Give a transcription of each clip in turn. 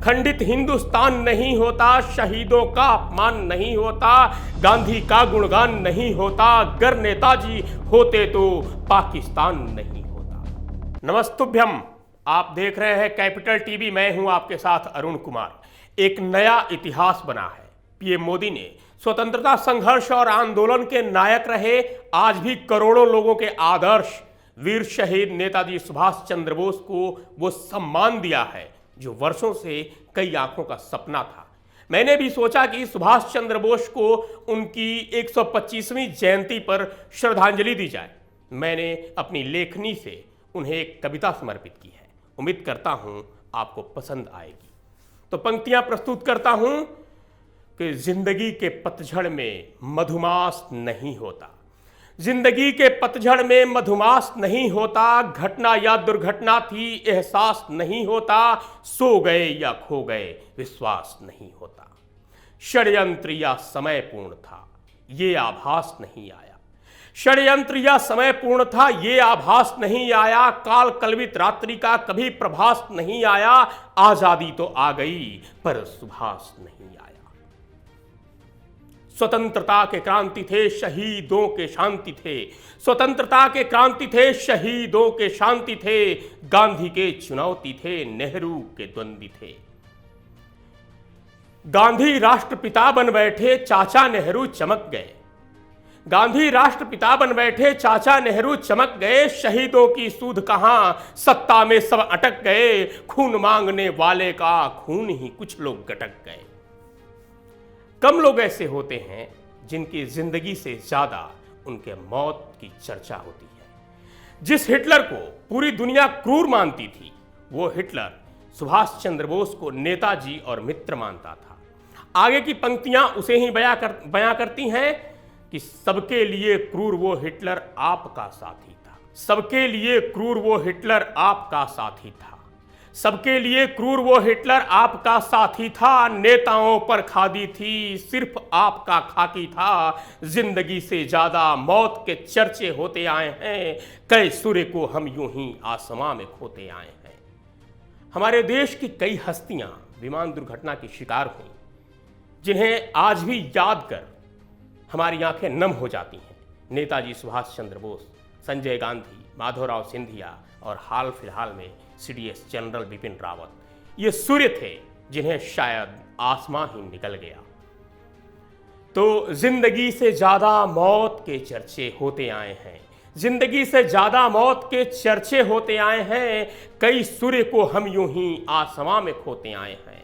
खंडित हिंदुस्तान नहीं होता, शहीदों का अपमान नहीं होता, गांधी का गुणगान नहीं होता, अगर नेताजी होते तो पाकिस्तान नहीं होता। नमस्तुभ्यम, आप देख रहे हैं कैपिटल टीवी। मैं हूं आपके साथ अरुण कुमार। एक नया इतिहास बना है। पीएम मोदी ने स्वतंत्रता संघर्ष और आंदोलन के नायक रहे, आज भी करोड़ों लोगों के आदर्श वीर शहीद नेताजी सुभाष चंद्र बोस को वो सम्मान दिया है जो वर्षों से कई आंखों का सपना था। मैंने भी सोचा कि सुभाष चंद्र बोस को उनकी 125वीं जयंती पर श्रद्धांजलि दी जाए। मैंने अपनी लेखनी से उन्हें एक कविता समर्पित की है। उम्मीद करता हूं आपको पसंद आएगी। तो पंक्तियां प्रस्तुत करता हूं कि जिंदगी के पतझड़ में मधुमास नहीं होता, जिंदगी के पतझड़ में मधुमास नहीं होता, घटना या दुर्घटना थी एहसास नहीं होता, सो गए या खो गए विश्वास नहीं होता, षड्यंत्र या समय पूर्ण था ये आभास नहीं आया, षड्यंत्र या समय पूर्ण था ये आभास नहीं आया, काल कल्पित रात्रि का कभी प्रभास नहीं आया, आजादी तो आ गई पर सुभाष नहीं आया। स्वतंत्रता के क्रांति थे, शहीदों के शांति थे, स्वतंत्रता के क्रांति थे, शहीदों के शांति थे, गांधी के चुनौती थे, नेहरू के द्वंद्वी थे। गांधी राष्ट्रपिता बन बैठे, चाचा नेहरू चमक गए, गांधी राष्ट्रपिता बन बैठे, चाचा नेहरू चमक गए, शहीदों की सूध कहां, सत्ता में सब अटक गए, खून मांगने वाले का खून ही कुछ लोग गटक गए। कम लोग ऐसे होते हैं जिनकी जिंदगी से ज्यादा उनके मौत की चर्चा होती है। जिस हिटलर को पूरी दुनिया क्रूर मानती थी, वो हिटलर सुभाष चंद्र बोस को नेताजी और मित्र मानता था। आगे की पंक्तियां उसे ही बयां करती हैं कि सबके लिए क्रूर वो हिटलर आपका साथी था, सबके लिए क्रूर वो हिटलर आपका साथी था, सबके लिए क्रूर वो हिटलर आपका साथी था, नेताओं पर खादी थी सिर्फ आपका खाकी था, जिंदगी से ज्यादा मौत के चर्चे होते आए हैं, कई सूर्य को हम यूं ही आसमां में खोते आए हैं। हमारे देश की कई हस्तियां विमान दुर्घटना की शिकार हुई, जिन्हें आज भी याद कर हमारी आंखें नम हो जाती हैं। नेताजी सुभाष चंद्र बोस, संजय गांधी, माधवराव सिंधिया और हाल फिलहाल में सीडीएस जनरल बिपिन रावत, ये सूर्य थे जिन्हें शायद आसमां ही निकल गया। तो जिंदगी से ज्यादा मौत के चर्चे होते आए हैं, जिंदगी से ज्यादा मौत के चर्चे होते आए हैं, कई सूर्य को हम यूं ही आसमां में खोते आए हैं।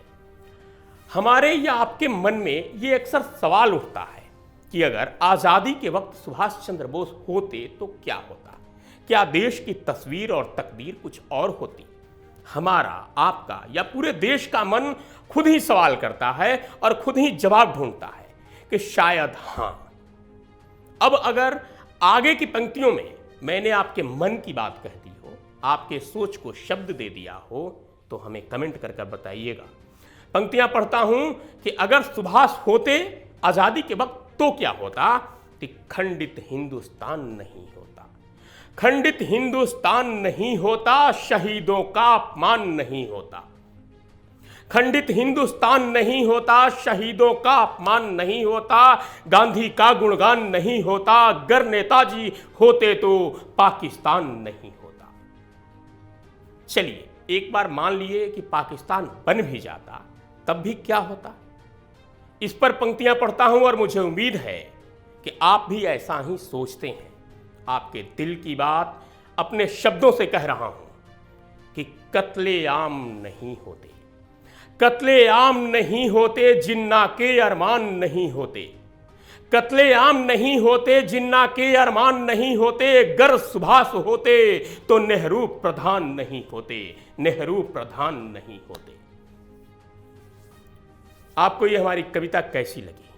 हमारे या आपके मन में ये अक्सर सवाल उठता है कि अगर आजादी के वक्त सुभाष चंद्र बोस होते तो क्या होता, क्या देश की तस्वीर और तकदीर कुछ और होती। हमारा, आपका या पूरे देश का मन खुद ही सवाल करता है और खुद ही जवाब ढूंढता है कि शायद हां। अब अगर आगे की पंक्तियों में मैंने आपके मन की बात कह दी हो, आपके सोच को शब्द दे दिया हो, तो हमें कमेंट कर बताइएगा। पंक्तियां पढ़ता हूं कि अगर सुभाष होते आजादी के वक्त तो क्या होता, कि खंडित हिंदुस्तान नहीं होता, खंडित हिंदुस्तान नहीं होता, शहीदों का अपमान नहीं होता, खंडित हिंदुस्तान नहीं होता, शहीदों का अपमान नहीं होता, गांधी का गुणगान नहीं होता, अगर नेताजी होते तो पाकिस्तान नहीं होता। चलिए एक बार मान लिए कि पाकिस्तान बन भी जाता, तब भी क्या होता। इस पर पंक्तियां पढ़ता हूं और मुझे उम्मीद है कि आप भी ऐसा ही सोचते हैं। आपके दिल की बात अपने शब्दों से कह रहा हूं कि कत्ले आम नहीं होते, कत्ले आम नहीं होते, जिन्ना के अरमान नहीं होते, कत्ले आम नहीं होते, जिन्ना के अरमान नहीं होते, अगर सुभाष होते तो नेहरू प्रधान नहीं होते, नेहरू प्रधान नहीं होते। आपको ये हमारी कविता कैसी लगी?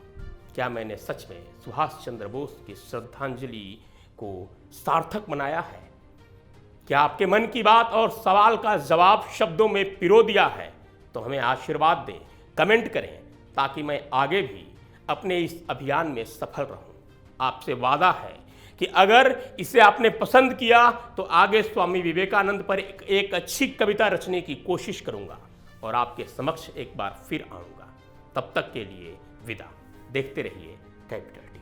क्या मैंने सच में सुभाष चंद्र बोस की श्रद्धांजलि को सार्थक बनाया है? क्या आपके मन की बात और सवाल का जवाब शब्दों में पिरो दिया है? तो हमें आशीर्वाद दें, कमेंट करें, ताकि मैं आगे भी अपने इस अभियान में सफल रहूं। आपसे वादा है कि अगर इसे आपने पसंद किया तो आगे स्वामी विवेकानंद पर एक अच्छी कविता रचने की कोशिश करूंगा। और आपके समक्ष एक बार फिर आऊंगा। तब तक के लिए विदा। देखते रहिए कैपिटल टीवी।